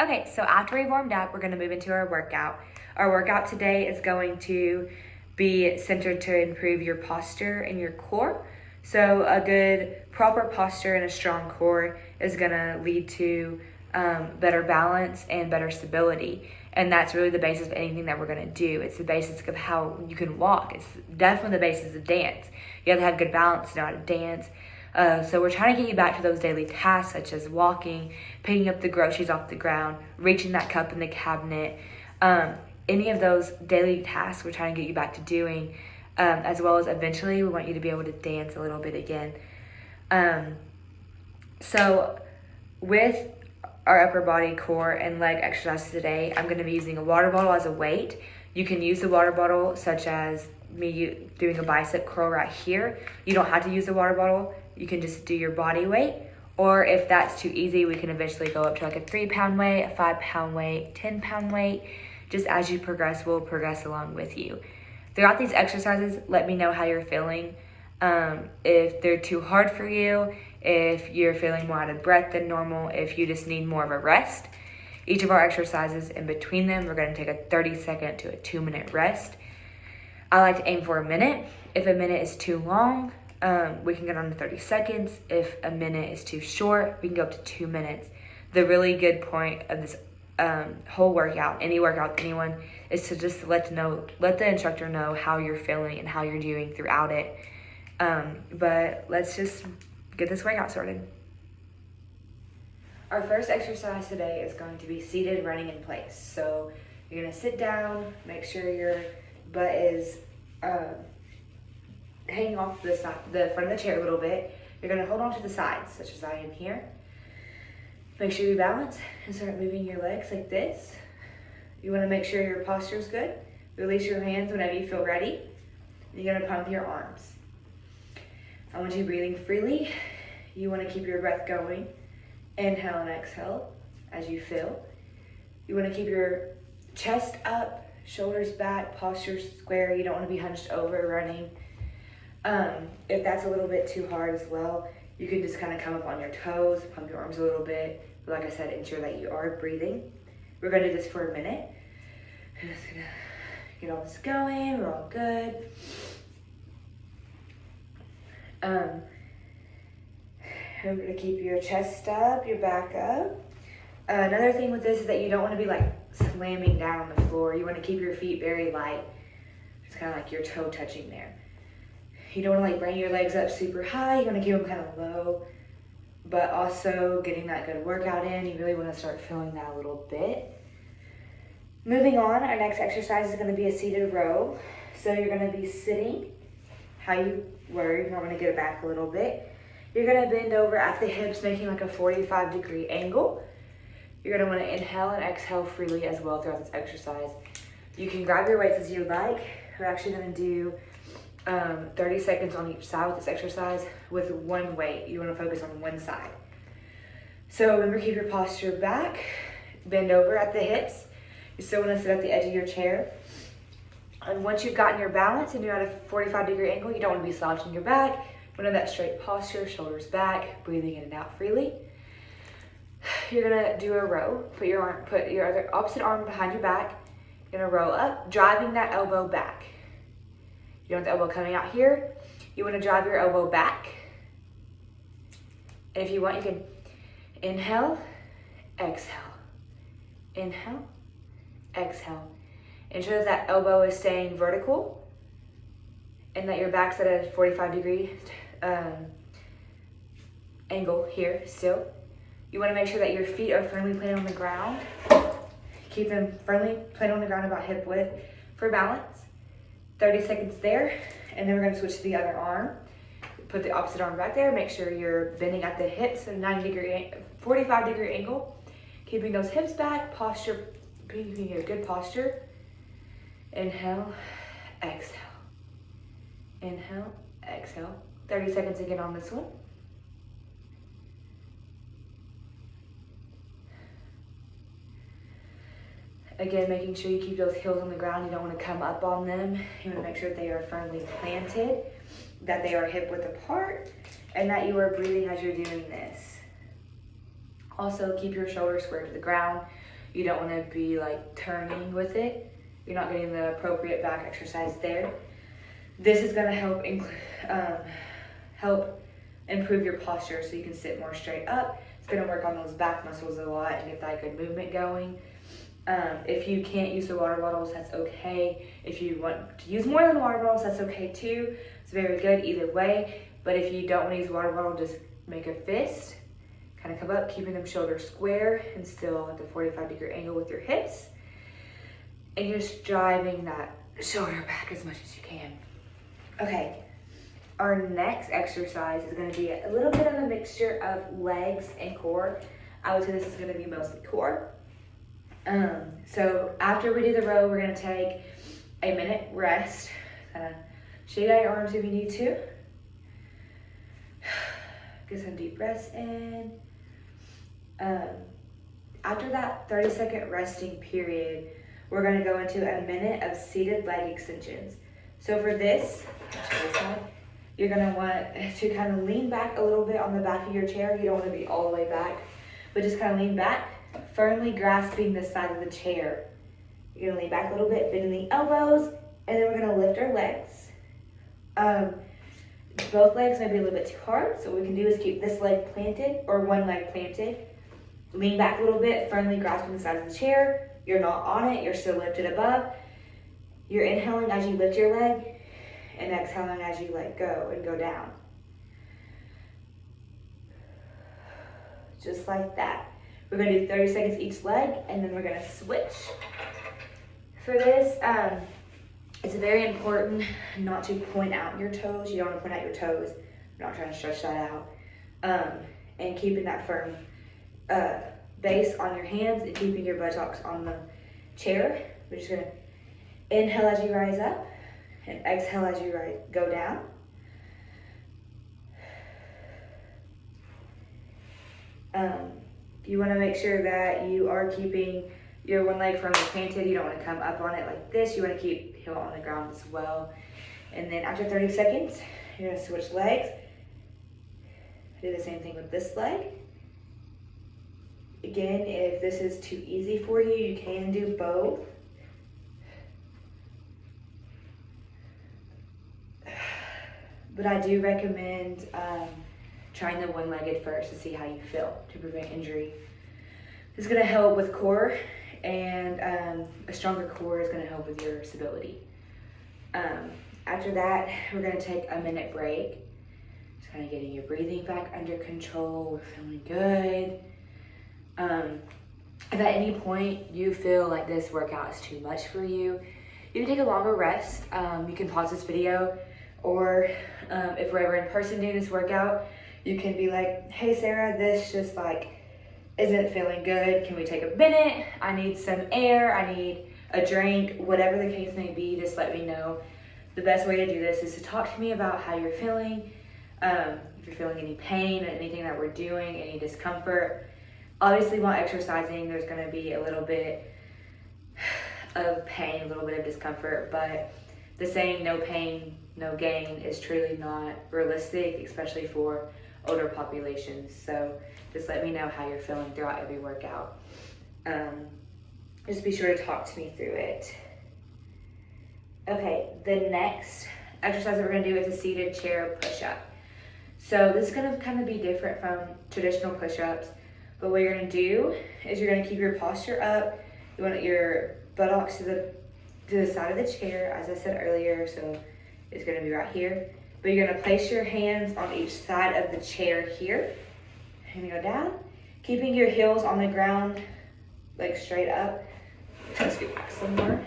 Okay, so after we warmed up, we're gonna move into our workout. Our workout today is going to be centered to improve your posture and your core. So a good, proper posture and a strong core is gonna lead to better balance and better stability. And that's really the basis of anything that we're gonna do. It's the basis of how you can walk. It's definitely the basis of dance. You have to have good balance to know how to dance. So we're trying to get you back to those daily tasks such as walking, picking up the groceries off the ground, reaching that cup in the cabinet. Any of those daily tasks we're trying to get you back to doing, as well as eventually we want you to be able to dance a little bit again. So with our upper body, core, and leg exercises today, I'm going to be using a water bottle as a weight. You can use the water bottle such as me doing a bicep curl right here. You don't have to use the water bottle. You can just do your body weight. Or if that's too easy, we can eventually go up to like a 3-pound weight, a 5-pound weight, 10-pound weight. Just as you progress, we'll progress along with you. Throughout these exercises, let me know how you're feeling. If they're too hard for you, if you're feeling more out of breath than normal, if you just need more of a rest. Each of our exercises, in between them, we're going to take a 30-second to a 2-minute rest. I like to aim for a minute. If a minute is too long, we can get on to 30 seconds. If a minute is too short, we can go up to 2 minutes. The really good point of this whole workout, any workout, anyone, is to just let the instructor know how you're feeling and how you're doing throughout it. But let's just get this workout started. Our first exercise today is going to be seated running in place. So you're gonna sit down, make sure your butt is hanging off the front of the chair a little bit. You're gonna hold on to the sides, such as I am here. Make sure you balance and start moving your legs like this. You wanna make sure your posture is good. Release your hands whenever you feel ready. You're gonna pump your arms. I want you breathing freely. You wanna keep your breath going. Inhale and exhale as you feel. You wanna keep your chest up, shoulders back, posture square. You don't wanna be hunched over running. If that's a little bit too hard as well, you can just kind of come up on your toes, pump your arms a little bit. But like I said, ensure that you are breathing. We're gonna do this for a minute. I'm just gonna get all this going. We're all good. Remember to keep your chest up, your back up. Another thing with this is that you don't want to be like slamming down on the floor. You want to keep your feet very light. It's kind of like your toe touching there. You don't want to like bring your legs up super high. You want to keep them kind of low, but also getting that good workout in. You really want to start feeling that a little bit. Moving on, our next exercise is going to be a seated row. So you're going to be sitting how you were. You're going to get it back a little bit. You're going to bend over at the hips, making like a 45-degree angle. You're going to want to inhale and exhale freely as well throughout this exercise. You can grab your weights as you like. We're actually going to do 30 seconds on each side with this exercise with one weight. You want to focus on one side. So remember, keep your posture back. Bend over at the hips. You still want to sit at the edge of your chair. And once you've gotten your balance and you're at a 45-degree angle, you don't want to be slouching your back. You want that straight posture, shoulders back, breathing in and out freely. You're gonna do a row. Put your other opposite arm behind your back. You're gonna row up, driving that elbow back. You don't want the elbow coming out here. You want to drive your elbow back. And if you want, you can inhale, exhale. Inhale, exhale. Ensure that elbow is staying vertical and that your back's at a 45-degree angle here still. You want to make sure that your feet are firmly planted on the ground. Keep them firmly planted on the ground about hip width for balance. 30 seconds there, and then we're going to switch to the other arm. Put the opposite arm back there. Make sure you're bending at the hips at a 45-degree angle. Keeping those hips back, posture, keeping a good posture. Inhale, exhale. Inhale, exhale. 30 seconds again on this one. Again, making sure you keep those heels on the ground. You don't want to come up on them. You want to make sure that they are firmly planted, that they are hip width apart, and that you are breathing as you're doing this. Also, keep your shoulders square to the ground. You don't want to be like turning with it. You're not getting the appropriate back exercise there. This is going to help improve your posture so you can sit more straight up. It's going to work on those back muscles a lot and get that good movement going. If you can't use the water bottles, that's okay. If you want to use more than water bottles, that's okay too. It's very good either way. But if you don't want to use water bottle, just make a fist. Kind of come up, keeping them shoulders square and still at the 45-degree angle with your hips. And you're just driving that shoulder back as much as you can. Okay, our next exercise is going to be a little bit of a mixture of legs and core. I would say this is going to be mostly core. So after we do the row, we're going to take a minute rest. Kind of shake out your arms if you need to. Get some deep breaths in. After that 30-second resting period, we're going to go into a minute of seated leg extensions. So for this, you're going to want to kind of lean back a little bit on the back of your chair. You don't want to be all the way back, but just kind of lean back, firmly grasping the side of the chair. You're going to lean back a little bit, bending the elbows, and then we're going to lift our legs. Both legs may be a little bit too hard, so what we can do is keep this leg planted, or one leg planted. Lean back a little bit, firmly grasping the side of the chair. You're not on it, you're still lifted above. You're inhaling as you lift your leg, and exhaling as you let go and go down. Just like that. We're going to do 30 seconds each leg, and then we're going to switch. For this, it's very important not to point out your toes. You don't want to point out your toes. I'm not trying to stretch that out. And keeping that firm base on your hands and keeping your buttocks on the chair. We're just going to inhale as you rise up and exhale as you go down. You want to make sure that you are keeping your one leg firmly planted. You don't want to come up on it like this. You want to keep heel on the ground as well. And then after 30 seconds, you're going to switch legs. Do the same thing with this leg. Again, if this is too easy for you, you can do both. But I do recommend trying the one-legged first to see how you feel to prevent injury. This is going to help with core, and a stronger core is going to help with your stability. After that, we're going to take a minute break. Just kind of getting your breathing back under control. We're feeling good. If at any point you feel like this workout is too much for you, you can take a longer rest. You can pause this video, or if we're ever in person doing this workout, you can be like, hey Sarah, this just like isn't feeling good. Can we take a minute? I need some air. I need a drink. Whatever the case may be, just let me know. The best way to do this is to talk to me about how you're feeling. If you're feeling any pain, anything that we're doing, any discomfort. Obviously, while exercising, there's going to be a little bit of pain, a little bit of discomfort, but the saying no pain, no gain is truly not realistic, especially for older populations. So just let me know how you're feeling throughout every workout. Just be sure to talk to me through it. Okay, the next exercise that we're going to do is a seated chair push-up. So this is going to kind of be different from traditional push-ups. But what you're going to do is you're going to keep your posture up. You want your buttocks to the side of the chair, as I said earlier. So it's going to be right here. But you're going to place your hands on each side of the chair here. And go down. Keeping your heels on the ground, like straight up. Let's scoot back some more.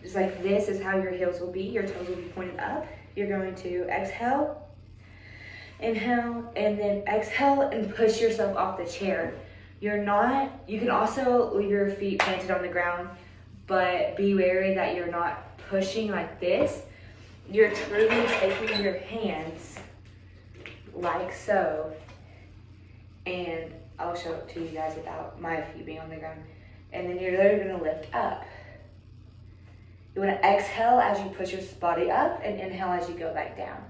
Just like this is how your heels will be. Your toes will be pointed up. You're going to exhale. Inhale, and then exhale and push yourself off the chair. You can also leave your feet planted on the ground, but be wary that you're not pushing like this. You're truly taking your hands like so, and I'll show it to you guys without my feet being on the ground. And then you're literally gonna lift up. You wanna exhale as you push your body up, and inhale as you go back down.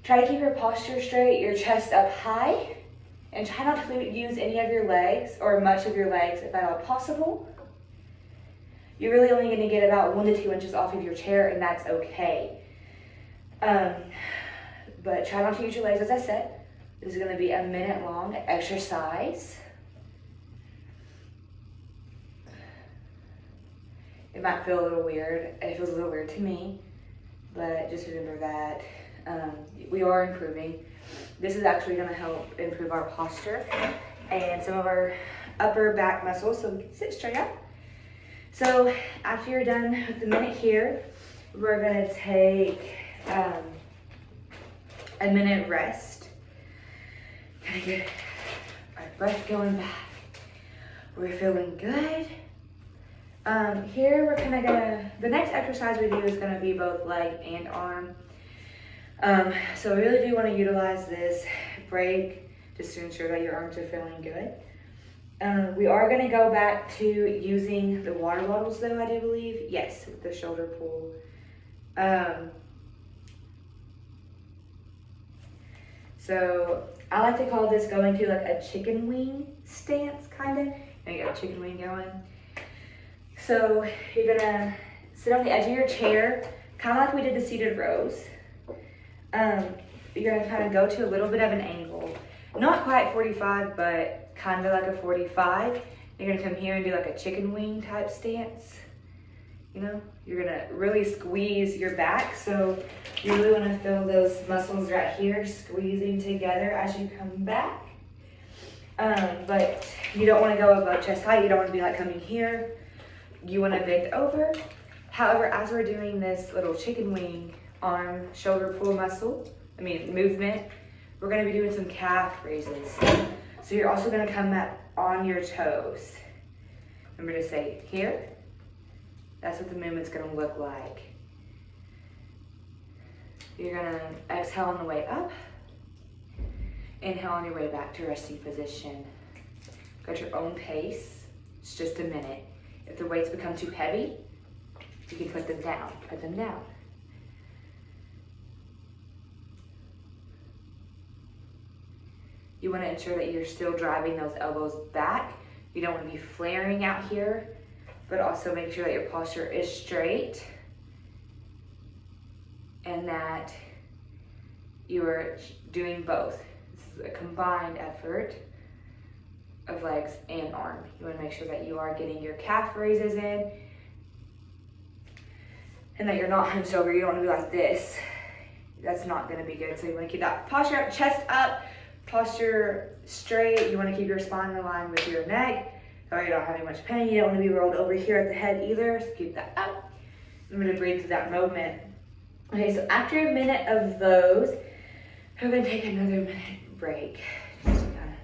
Try to keep your posture straight, your chest up high, And try not to use any of your legs or much of your legs if at all possible. You're really only going to get about 1 to 2 inches off of your chair, and that's okay. But try not to use your legs, as I said. This is going to be a minute-long exercise. It might feel a little weird. It feels a little weird to me, but just remember that we are improving. This is actually going to help improve our posture and some of our upper back muscles, so we can sit straight up. So after you're done with the minute here, we're going to take a minute rest. Kind of get our breath going back. We're feeling good. Here we're kind of gonna, the next exercise we do is gonna be both leg and arm. So we really do want to utilize this break just to ensure that your arms are feeling good. We are gonna go back to using the water bottles though, I do believe. Yes, with the shoulder pull. So I like to call this going to like a chicken wing stance, kind of. You got a chicken wing going. So you're gonna sit on the edge of your chair, kind of like we did the seated rows. You're gonna kind of go to a little bit of an angle. Not quite 45, but kind of like a 45. You're gonna come here and do like a chicken wing type stance. You know, you're gonna really squeeze your back. So you really wanna feel those muscles right here squeezing together as you come back. But you don't wanna go above chest height. You don't wanna be like coming here. You wanna bend over. However, as we're doing this little chicken wing arm shoulder pull movement, we're gonna be doing some calf raises. So you're also gonna come up on your toes. Remember to say here. That's what the movement's gonna look like. You're gonna exhale on the way up. Inhale on your way back to resting position. Go at your own pace. It's just a minute. If the weights become too heavy, you can put them down. Put them down. You want to ensure that you're still driving those elbows back. You don't want to be flaring out here, but also make sure that your posture is straight and that you are doing both. This is a combined effort of legs and arm. You want to make sure that you are getting your calf raises in and that you're not hunched over. You don't want to be like this. That's not going to be good. So you want to keep that posture up, chest up, posture straight. You want to keep your spine in line with your neck. So you're not having much pain. You don't want to be rolled over here at the head either. So keep that up. I'm going to breathe through that movement. Okay, so after a minute of those, we're going to take another minute break. Just to kind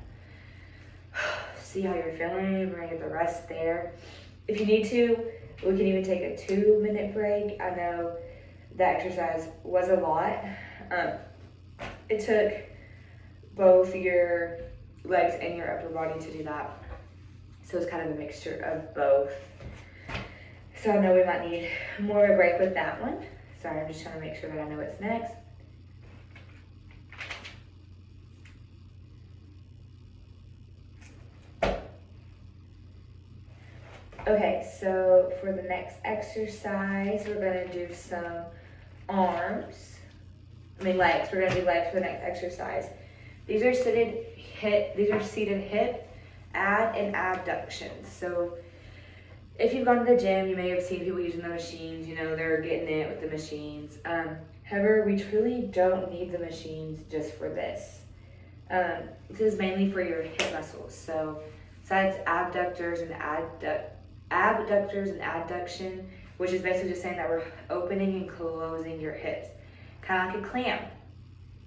of see how you're feeling. We're going to get the rest there. If you need to, we can even take a 2-minute break. I know the exercise was a lot. It took both your legs and your upper body to do that. So it's kind of a mixture of both. So I know we might need more of a break with that one. Sorry, I'm just trying to make sure that I know what's next. Okay, so for the next exercise, we're gonna do some legs. We're gonna do legs for the next exercise. These are seated hip ad and abductions. So if you've gone to the gym, you may have seen people using the machines. You know, they're getting it with the machines. However, we truly don't need the machines just for this. This is mainly for your hip muscles. So besides abductors and adduction, which is basically just saying that we're opening and closing your hips. Kind of like a clam.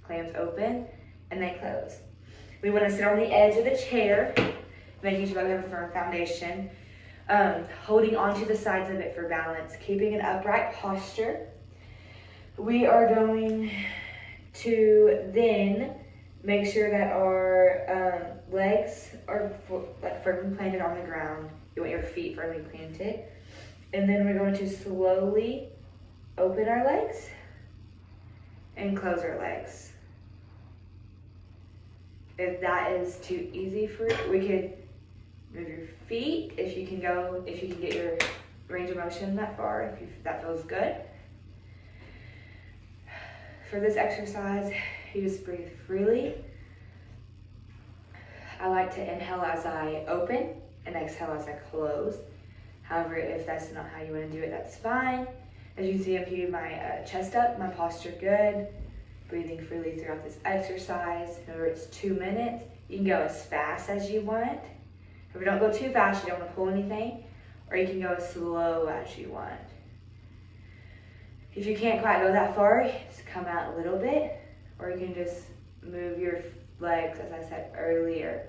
Clams open and they close. We want to sit on the edge of the chair, making sure that we have a firm foundation, holding onto the sides of it for balance, keeping an upright posture. We are going to then make sure that our legs are firmly planted on the ground. You want your feet firmly planted. And then we're going to slowly open our legs and close our legs. If that is too easy for you, we could move your feet if you can get your range of motion that far, if that feels good. For this exercise, you just breathe freely. I like to inhale as I open and exhale as I close. However, if that's not how you want to do it, that's fine. As you can see, I'm keeping my chest up, my posture good. Breathing freely throughout this exercise. Remember, it's 2 minutes. You can go as fast as you want. If you don't go too fast, you don't want to pull anything. Or you can go as slow as you want. If you can't quite go that far, just come out a little bit. Or you can just move your legs, as I said earlier.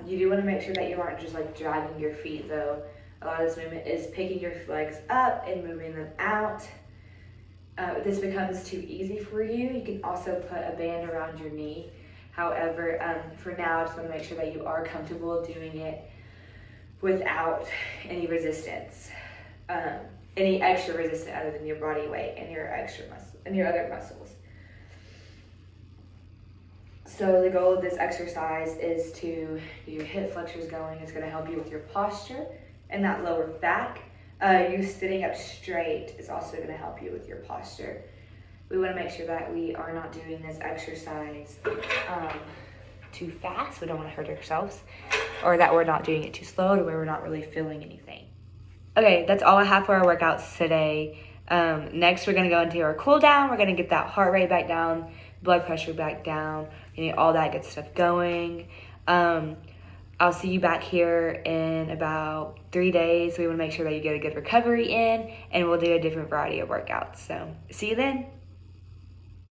You do want to make sure that you aren't just like dragging your feet though. A lot of this movement is picking your legs up and moving them out. If this becomes too easy for you, you can also put a band around your knee. However, for now, I just want to make sure that you are comfortable doing it without any resistance, any extra resistance other than your body weight and your extra muscle and your other muscles. So the goal of this exercise is to get your hip flexors going. It's going to help you with your posture and that lower back. You sitting up straight is also going to help you with your posture. We want to make sure that we are not doing this exercise too fast. We don't want to hurt ourselves, or that we're not doing it too slow to where we're not really feeling anything. Okay, that's all I have for our workouts today. Next, we're going to go into our cool down. We're going to get that heart rate back down, blood pressure back down, all that good stuff going. I'll see you back here in about 3 days. We want to make sure that you get a good recovery in, and we'll do a different variety of workouts. So see you then.